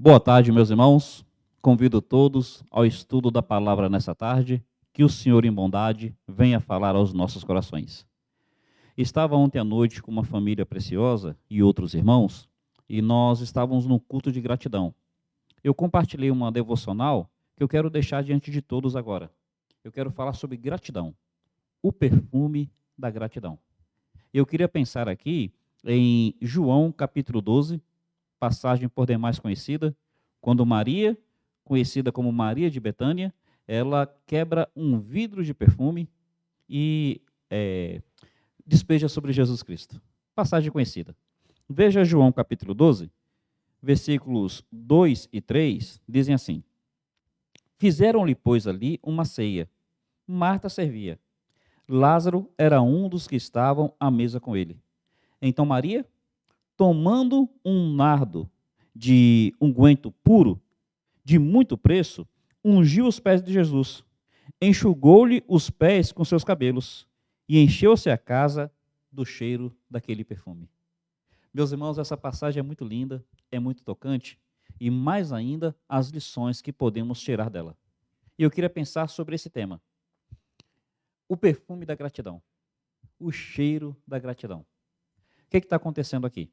Boa tarde, meus irmãos. Convido todos ao estudo da palavra nessa tarde. Que o Senhor, em bondade, venha falar aos nossos corações. Estava ontem à noite com uma família preciosa e outros irmãos, e nós estávamos no culto de gratidão. Eu compartilhei uma devocional que eu quero deixar diante de todos agora. Eu quero falar sobre gratidão, o perfume da gratidão. Eu queria pensar aqui em João capítulo 12, passagem por demais conhecida, quando Maria, conhecida como Maria de Betânia, ela quebra um vidro de perfume e despeja sobre Jesus Cristo. Passagem conhecida. Veja João capítulo 12, versículos 2 e 3, dizem assim: Fizeram-lhe, pois, ali uma ceia. Marta servia. Lázaro era um dos que estavam à mesa com ele. Então Maria, tomando um nardo de unguento puro, de muito preço, ungiu os pés de Jesus, enxugou-lhe os pés com seus cabelos e encheu-se a casa do cheiro daquele perfume. Meus irmãos, essa passagem é muito linda, é muito tocante, e mais ainda as lições que podemos tirar dela. E eu queria pensar sobre esse tema: o perfume da gratidão, o cheiro da gratidão. O que está acontecendo aqui?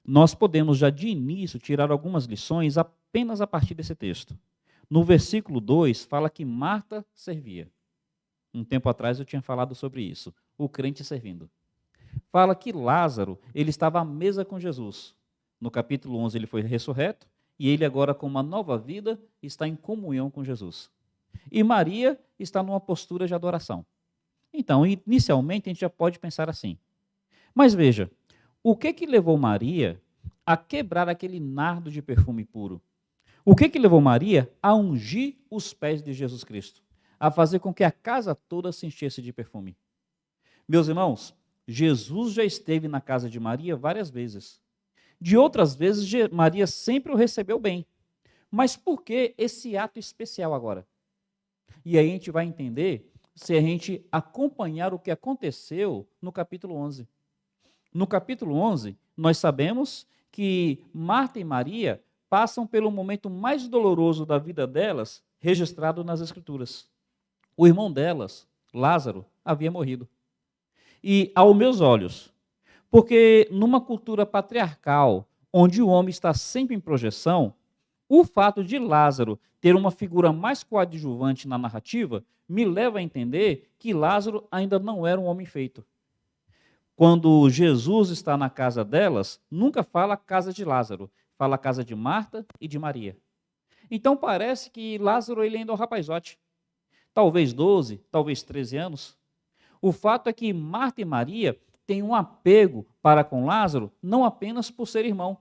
Nós podemos já de início tirar algumas lições apenas a partir desse texto. No versículo 2 fala que Marta servia. Um tempo atrás eu tinha falado sobre isso, o crente servindo. Fala que Lázaro, ele estava à mesa com Jesus. No capítulo 11 ele foi ressurreto e ele agora com uma nova vida está em comunhão com Jesus. E Maria está numa postura de adoração. Então, inicialmente a gente já pode pensar assim. Mas veja, o que levou Maria a quebrar aquele nardo de perfume puro? O que levou Maria a ungir os pés de Jesus Cristo? A fazer com que a casa toda se enchesse de perfume? Meus irmãos, Jesus já esteve na casa de Maria várias vezes. De outras vezes, Maria sempre o recebeu bem. Mas por que esse ato especial agora? E aí a gente vai entender se a gente acompanhar o que aconteceu no capítulo 11. No capítulo 11, nós sabemos que Marta e Maria passam pelo momento mais doloroso da vida delas, registrado nas Escrituras. O irmão delas, Lázaro, havia morrido. E, aos meus olhos, porque numa cultura patriarcal, onde o homem está sempre em projeção, o fato de Lázaro ter uma figura mais coadjuvante na narrativa me leva a entender que Lázaro ainda não era um homem feito. Quando Jesus está na casa delas, nunca fala casa de Lázaro, fala casa de Marta e de Maria. Então parece que Lázaro ele ainda é um rapazote, talvez 12, talvez 13 anos. O fato é que Marta e Maria têm um apego para com Lázaro, não apenas por ser irmão,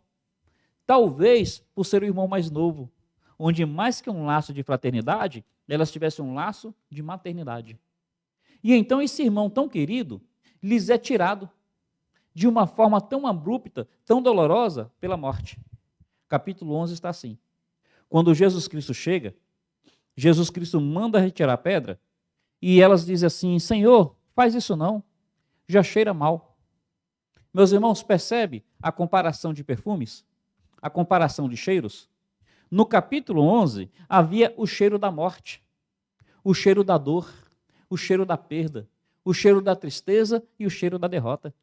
talvez por ser o irmão mais novo, onde mais que um laço de fraternidade, elas tivessem um laço de maternidade. E então esse irmão tão querido lhes é tirado de uma forma tão abrupta, tão dolorosa, pela morte. Capítulo 11 está assim. Quando Jesus Cristo chega, Jesus Cristo manda retirar a pedra, e elas dizem assim: Senhor, faz isso não, já cheira mal. Meus irmãos, percebe a comparação de perfumes? A comparação de cheiros? No capítulo 11, havia o cheiro da morte, o cheiro da dor, o cheiro da perda, o cheiro da tristeza e o cheiro da derrota.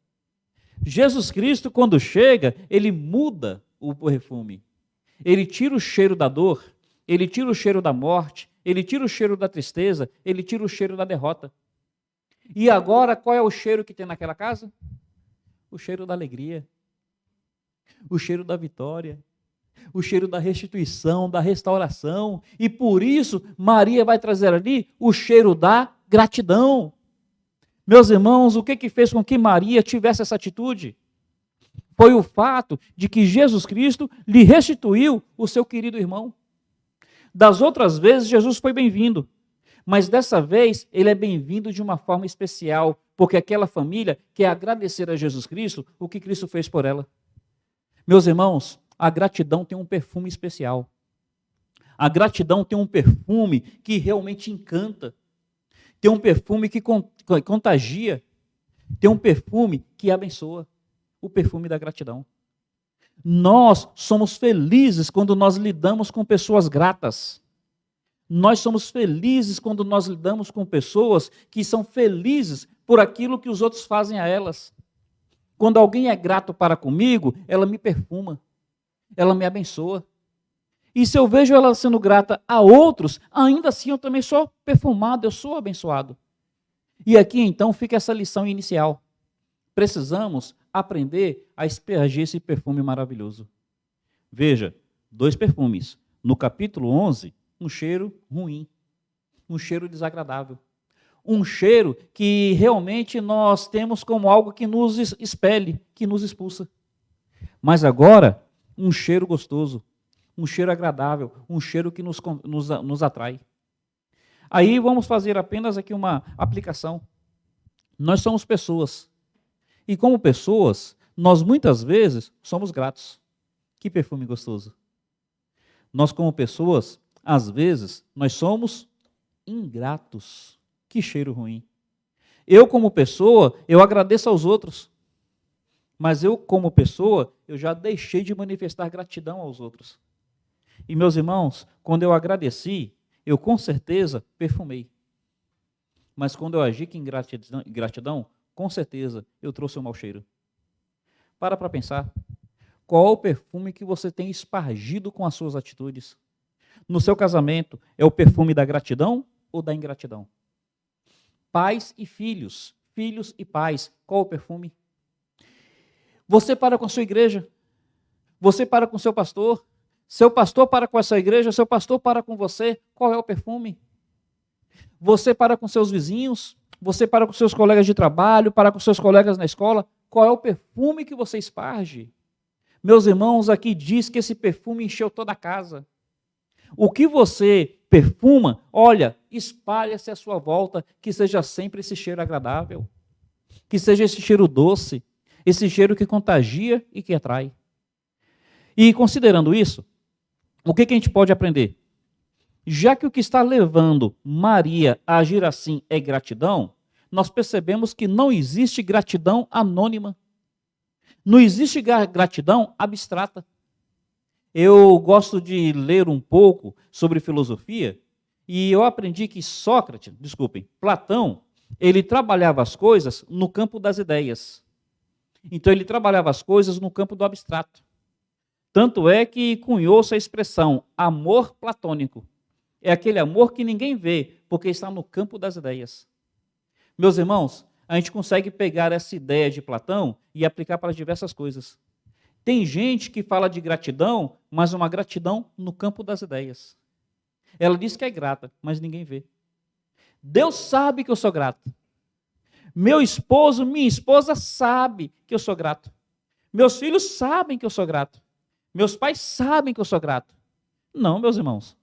Jesus Cristo, quando chega, ele muda o perfume. Ele tira o cheiro da dor, ele tira o cheiro da morte, ele tira o cheiro da tristeza, ele tira o cheiro da derrota. E agora, qual é o cheiro que tem naquela casa? O cheiro da alegria, o cheiro da vitória, o cheiro da restituição, da restauração. E por isso, Maria vai trazer ali o cheiro da gratidão. Meus irmãos, o que fez com que Maria tivesse essa atitude? Foi o fato de que Jesus Cristo lhe restituiu o seu querido irmão. Das outras vezes, Jesus foi bem-vindo, mas dessa vez ele é bem-vindo de uma forma especial, porque aquela família quer agradecer a Jesus Cristo o que Cristo fez por ela. Meus irmãos, a gratidão tem um perfume especial. A gratidão tem um perfume que realmente encanta. Tem um perfume que contagia. Tem um perfume que abençoa. O perfume da gratidão. Nós somos felizes quando nós lidamos com pessoas gratas. Nós somos felizes quando nós lidamos com pessoas que são felizes por aquilo que os outros fazem a elas. Quando alguém é grato para comigo, ela me perfuma, ela me abençoa. E se eu vejo ela sendo grata a outros, ainda assim eu também sou perfumado, eu sou abençoado. E aqui então fica essa lição inicial. Precisamos aprender a aspergir esse perfume maravilhoso. Veja, 2 perfumes. No capítulo 11, um cheiro ruim, um cheiro desagradável. Um cheiro que realmente nós temos como algo que nos expele, que nos expulsa. Mas agora, um cheiro gostoso, um cheiro agradável, um cheiro que nos atrai. Aí vamos fazer apenas aqui uma aplicação. Nós somos pessoas. E como pessoas, nós muitas vezes somos gratos. Que perfume gostoso. Nós como pessoas, às vezes, nós somos ingratos. Que cheiro ruim. Eu como pessoa, eu agradeço aos outros. Mas eu como pessoa, eu já deixei de manifestar gratidão aos outros. E meus irmãos, quando eu agradeci, eu com certeza perfumei. Mas quando eu agi com ingratidão, com certeza eu trouxe um mau cheiro. Para pensar. Qual é o perfume que você tem espargido com as suas atitudes? No seu casamento, é o perfume da gratidão ou da ingratidão? Pais e filhos, filhos e pais, qual o perfume? Você para com a sua igreja, você para com o seu pastor para com essa igreja, seu pastor para com você, qual é o perfume? Você para com seus vizinhos, você para com seus colegas de trabalho, para com seus colegas na escola, qual é o perfume que você esparge? Meus irmãos, aqui diz que esse perfume encheu toda a casa. O que você perfuma, olha, espalha-se à sua volta, que seja sempre esse cheiro agradável, que seja esse cheiro doce, esse cheiro que contagia e que atrai. E considerando isso, o que a gente pode aprender? Já que o que está levando Maria a agir assim é gratidão, nós percebemos que não existe gratidão anônima. Não existe gratidão abstrata. Eu gosto de ler um pouco sobre filosofia e eu aprendi que Platão, ele trabalhava as coisas no campo das ideias. Então ele trabalhava as coisas no campo do abstrato. Tanto é que cunhou-se a expressão amor platônico. É aquele amor que ninguém vê, porque está no campo das ideias. Meus irmãos, a gente consegue pegar essa ideia de Platão e aplicar para diversas coisas. Tem gente que fala de gratidão, mas uma gratidão no campo das ideias. Ela diz que é grata, mas ninguém vê. Deus sabe que eu sou grato. Meu esposo, minha esposa sabe que eu sou grato. Meus filhos sabem que eu sou grato. Meus pais sabem que eu sou grato. Não, meus irmãos.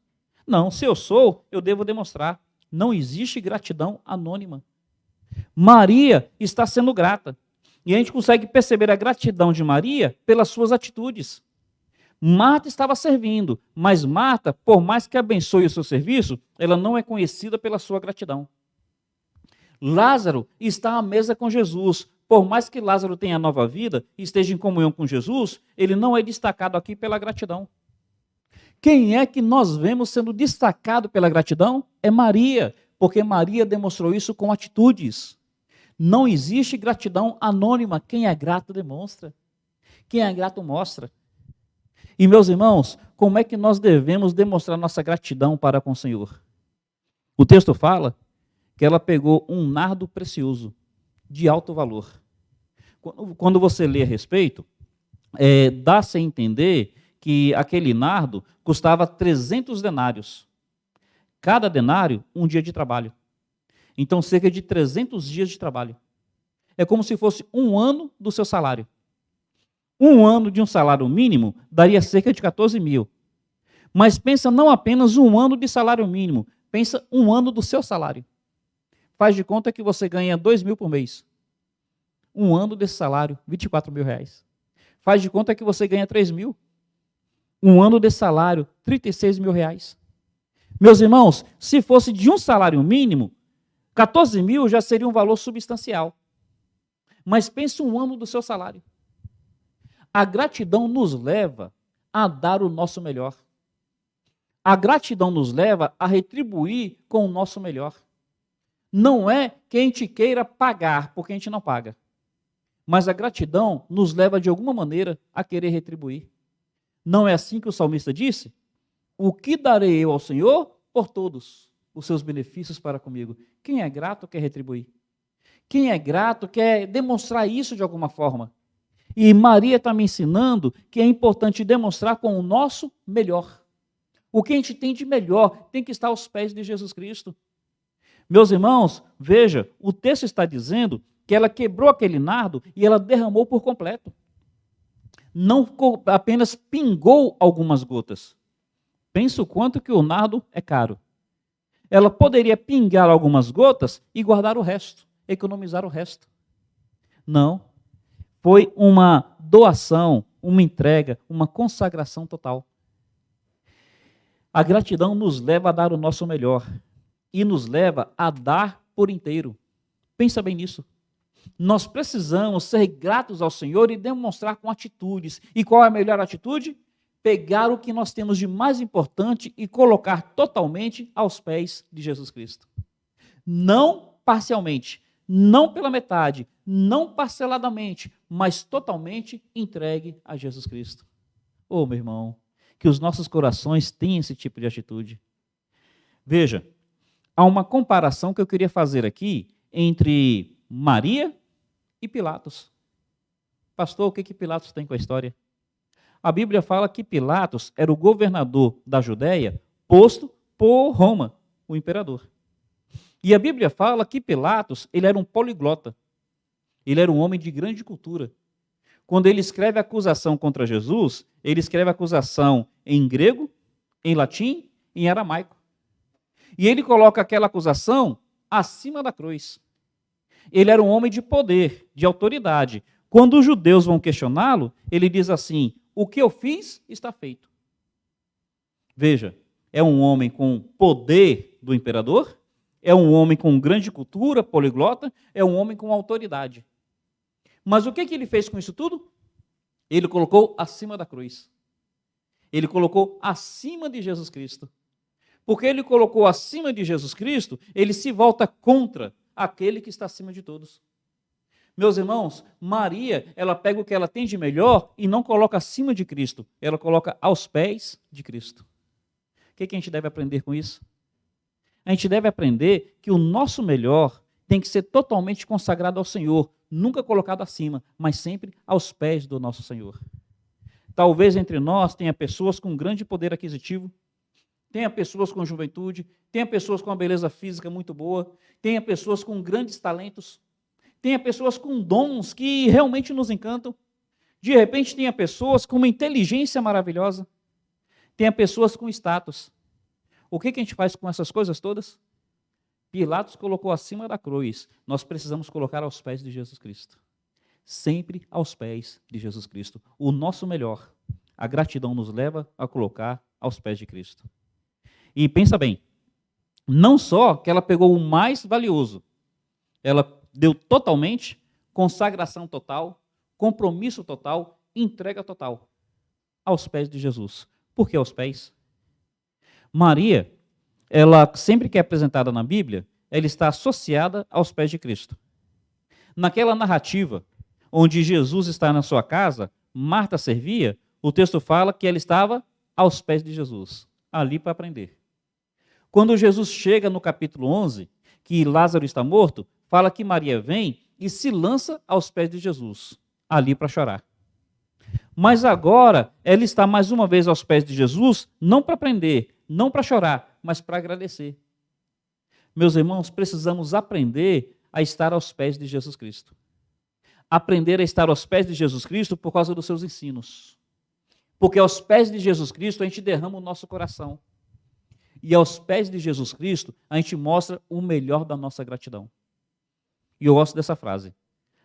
Não, se eu sou, eu devo demonstrar. Não existe gratidão anônima. Maria está sendo grata. E a gente consegue perceber a gratidão de Maria pelas suas atitudes. Marta estava servindo, mas Marta, por mais que abençoe o seu serviço, ela não é conhecida pela sua gratidão. Lázaro está à mesa com Jesus. Por mais que Lázaro tenha nova vida e esteja em comunhão com Jesus, ele não é destacado aqui pela gratidão. Quem é que nós vemos sendo destacado pela gratidão? É Maria, porque Maria demonstrou isso com atitudes. Não existe gratidão anônima. Quem é grato demonstra. Quem é grato mostra. E meus irmãos, como é que nós devemos demonstrar nossa gratidão para com o Senhor? O texto fala que ela pegou um nardo precioso, de alto valor. Quando você lê a respeito, dá-se a entender que aquele nardo custava 300 denários. Cada denário, um dia de trabalho. Então, cerca de 300 dias de trabalho. É como se fosse um ano do seu salário. Um ano de um salário mínimo daria cerca de 14 mil. Mas pensa não apenas um ano de salário mínimo, pensa um ano do seu salário. Faz de conta que você ganha 2 mil por mês. Um ano desse salário, 24 mil reais. Faz de conta que você ganha 3 mil. Um ano desse salário, 36 mil reais. Meus irmãos, se fosse de um salário mínimo, 14 mil já seria um valor substancial. Mas pense um ano do seu salário. A gratidão nos leva a dar o nosso melhor. A gratidão nos leva a retribuir com o nosso melhor. Não é que a gente queira pagar, porque a gente não paga. Mas a gratidão nos leva, de alguma maneira, a querer retribuir. Não é assim que o salmista disse? O que darei eu ao Senhor por todos os seus benefícios para comigo? Quem é grato quer retribuir. Quem é grato quer demonstrar isso de alguma forma. E Maria está me ensinando que é importante demonstrar com o nosso melhor. O que a gente tem de melhor tem que estar aos pés de Jesus Cristo. Meus irmãos, veja, o texto está dizendo que ela quebrou aquele nardo e ela derramou por completo. Não apenas pingou algumas gotas. Pensa o quanto que o nardo é caro. Ela poderia pingar algumas gotas e guardar o resto, economizar o resto. Não. Foi uma doação, uma entrega, uma consagração total. A gratidão nos leva a dar o nosso melhor e nos leva a dar por inteiro. Pensa bem nisso. Nós precisamos ser gratos ao Senhor e demonstrar com atitudes. E qual é a melhor atitude? Pegar o que nós temos de mais importante e colocar totalmente aos pés de Jesus Cristo. Não parcialmente, não pela metade, não parceladamente, mas totalmente entregue a Jesus Cristo. Oh, meu irmão, que os nossos corações tenham esse tipo de atitude. Veja, há uma comparação que eu queria fazer aqui entre Maria e Pilatos. Pastor, o que Pilatos tem com a história? A Bíblia fala que Pilatos era o governador da Judéia, posto por Roma, o imperador. E a Bíblia fala que Pilatos, ele era um poliglota. Ele era um homem de grande cultura. Quando ele escreve a acusação contra Jesus, ele escreve a acusação em grego, em latim e em aramaico. E ele coloca aquela acusação acima da cruz. Ele era um homem de poder, de autoridade. Quando os judeus vão questioná-lo, ele diz assim: o que eu fiz está feito. Veja, é um homem com poder do imperador, é um homem com grande cultura, poliglota, é um homem com autoridade. Mas o que ele fez com isso tudo? Ele colocou acima da cruz. Ele colocou acima de Jesus Cristo. Porque ele colocou acima de Jesus Cristo, ele se volta contra aquele que está acima de todos. Meus irmãos, Maria, ela pega o que ela tem de melhor e não coloca acima de Cristo, ela coloca aos pés de Cristo. O que a gente deve aprender com isso? A gente deve aprender que o nosso melhor tem que ser totalmente consagrado ao Senhor, nunca colocado acima, mas sempre aos pés do nosso Senhor. Talvez entre nós tenha pessoas com grande poder aquisitivo, tenha pessoas com juventude, tenha pessoas com uma beleza física muito boa, tenha pessoas com grandes talentos, tenha pessoas com dons que realmente nos encantam. De repente tenha pessoas com uma inteligência maravilhosa, tenha pessoas com status. O que a gente faz com essas coisas todas? Pilatos colocou acima da cruz, nós precisamos colocar aos pés de Jesus Cristo. Sempre aos pés de Jesus Cristo. O nosso melhor, a gratidão nos leva a colocar aos pés de Cristo. E pensa bem, não só que ela pegou o mais valioso, ela deu totalmente, consagração total, compromisso total, entrega total, aos pés de Jesus. Por que aos pés? Maria, ela sempre que é apresentada na Bíblia, ela está associada aos pés de Cristo. Naquela narrativa, onde Jesus está na sua casa, Marta servia, o texto fala que ela estava aos pés de Jesus, ali para aprender. Quando Jesus chega no capítulo 11, que Lázaro está morto, fala que Maria vem e se lança aos pés de Jesus, ali para chorar. Mas agora, ela está mais uma vez aos pés de Jesus, não para aprender, não para chorar, mas para agradecer. Meus irmãos, precisamos aprender a estar aos pés de Jesus Cristo. Aprender a estar aos pés de Jesus Cristo por causa dos seus ensinos. Porque aos pés de Jesus Cristo a gente derrama o nosso coração. E aos pés de Jesus Cristo a gente mostra o melhor da nossa gratidão. E eu gosto dessa frase.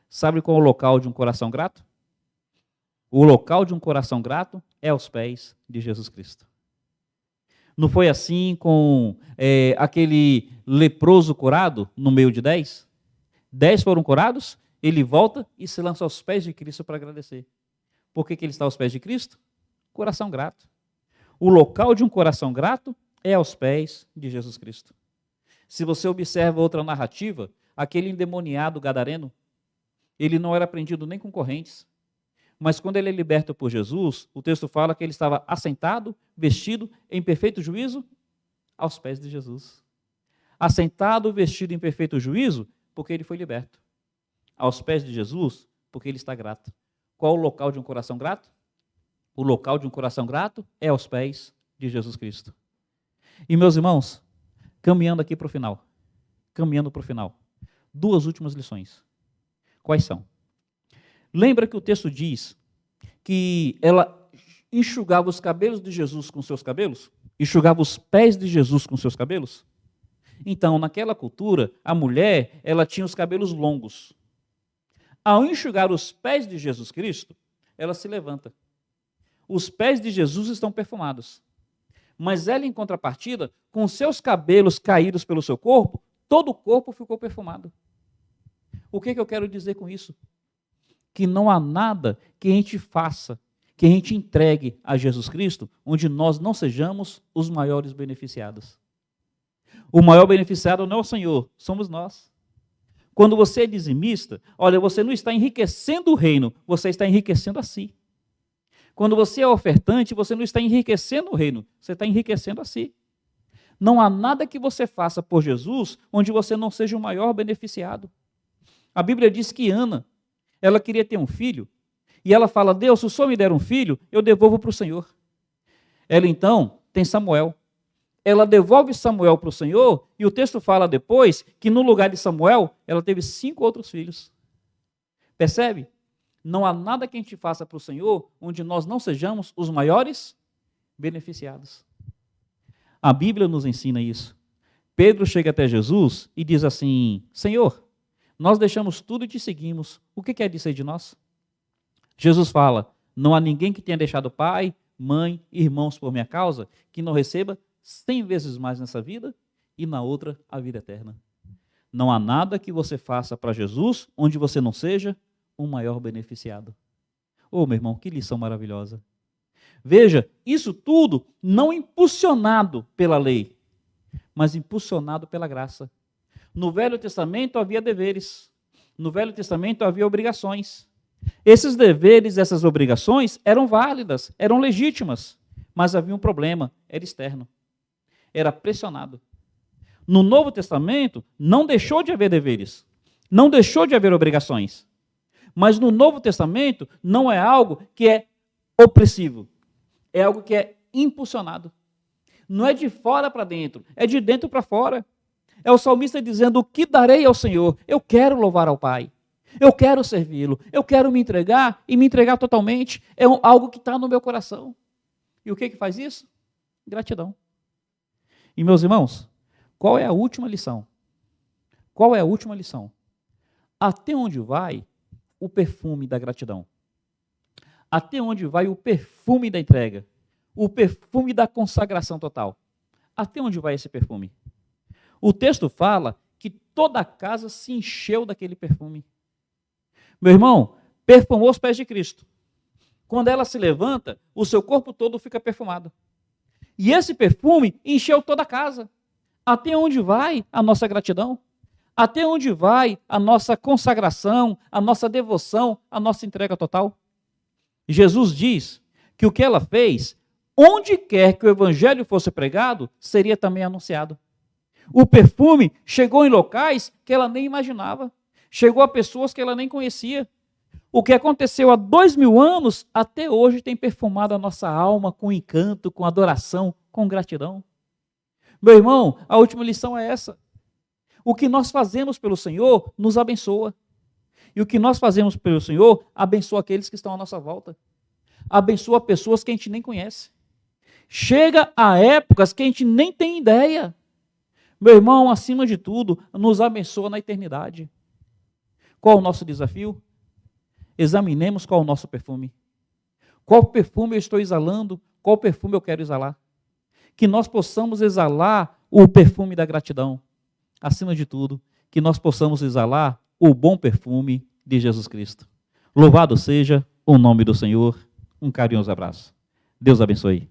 Sabe qual é o local de um coração grato? O local de um coração grato é aos pés de Jesus Cristo. Não foi assim com aquele leproso curado no meio de 10? 10 foram curados, ele volta e se lança aos pés de Cristo para agradecer. Por que ele está aos pés de Cristo? Coração grato. O local de um coração grato é aos pés de Jesus Cristo. Se você observa outra narrativa, aquele endemoniado gadareno, ele não era prendido nem com correntes, mas quando ele é liberto por Jesus, o texto fala que ele estava assentado, vestido em perfeito juízo, aos pés de Jesus. Assentado, vestido em perfeito juízo, porque ele foi liberto. Aos pés de Jesus, porque ele está grato. Qual o local de um coração grato? O local de um coração grato é aos pés de Jesus Cristo. E meus irmãos, caminhando aqui para o final, duas últimas lições. Quais são? Lembra que o texto diz que ela enxugava os cabelos de Jesus com seus cabelos? Enxugava os pés de Jesus com seus cabelos? Então, naquela cultura, a mulher, ela tinha os cabelos longos. Ao enxugar os pés de Jesus Cristo, ela se levanta. Os pés de Jesus estão perfumados. Mas ela, em contrapartida, com seus cabelos caídos pelo seu corpo, todo o corpo ficou perfumado. O que eu quero dizer com isso? Que não há nada que a gente faça, que a gente entregue a Jesus Cristo, onde nós não sejamos os maiores beneficiados. O maior beneficiado não é o Senhor, somos nós. Quando você é dizimista, olha, você não está enriquecendo o reino, você está enriquecendo a si. Quando você é ofertante, você não está enriquecendo o reino, você está enriquecendo a si. Não há nada que você faça por Jesus onde você não seja o maior beneficiado. A Bíblia diz que Ana, ela queria ter um filho, e ela fala, Deus, se o Senhor me der um filho, eu devolvo para o Senhor. Ela então tem Samuel. Ela devolve Samuel para o Senhor, e o texto fala depois que no lugar de Samuel, ela teve 5 outros filhos. Percebe? Não há nada que a gente faça para o Senhor onde nós não sejamos os maiores beneficiados. A Bíblia nos ensina isso. Pedro chega até Jesus e diz assim, Senhor, nós deixamos tudo e te seguimos. O que quer dizer de nós? Jesus fala, não há ninguém que tenha deixado pai, mãe, irmãos por minha causa, que não receba 100 vezes mais nessa vida e na outra a vida eterna. Não há nada que você faça para Jesus onde você não seja um maior beneficiado. Ô, meu irmão, que lição maravilhosa. Veja, isso tudo não impulsionado pela lei, mas impulsionado pela graça. No Velho Testamento havia deveres, no Velho Testamento havia obrigações. Esses deveres, essas obrigações eram válidas, eram legítimas, mas havia um problema, era externo. Era pressionado. No Novo Testamento, não deixou de haver deveres, não deixou de haver obrigações. Mas no Novo Testamento, não é algo que é opressivo, é algo que é impulsionado. Não é de fora para dentro, é de dentro para fora. É o salmista dizendo, o que darei ao Senhor? Eu quero louvar ao Pai, eu quero servi-lo, eu quero me entregar e me entregar totalmente. É algo que está no meu coração. E o que faz isso? Gratidão. E meus irmãos, qual é a última lição? Qual é a última lição? Até onde vai o perfume da gratidão? Até onde vai o perfume da entrega? O perfume da consagração total? Até onde vai esse perfume? O texto fala que toda a casa se encheu daquele perfume. Meu irmão, perfumou os pés de Cristo. Quando ela se levanta, o seu corpo todo fica perfumado. E esse perfume encheu toda a casa. Até onde vai a nossa gratidão? Até onde vai a nossa consagração, a nossa devoção, a nossa entrega total? Jesus diz que o que ela fez, onde quer que o evangelho fosse pregado, seria também anunciado. O perfume chegou em locais que ela nem imaginava. Chegou a pessoas que ela nem conhecia. O que aconteceu há 2000 anos, até hoje tem perfumado a nossa alma com encanto, com adoração, com gratidão. Meu irmão, a última lição é essa. O que nós fazemos pelo Senhor nos abençoa. E o que nós fazemos pelo Senhor abençoa aqueles que estão à nossa volta. Abençoa pessoas que a gente nem conhece. Chega a épocas que a gente nem tem ideia. Meu irmão, acima de tudo, nos abençoa na eternidade. Qual o nosso desafio? Examinemos qual é o nosso perfume. Qual perfume eu estou exalando? Qual perfume eu quero exalar? Que nós possamos exalar o perfume da gratidão. Acima de tudo, que nós possamos exalar o bom perfume de Jesus Cristo. Louvado seja o nome do Senhor. Um carinhoso abraço. Deus abençoe.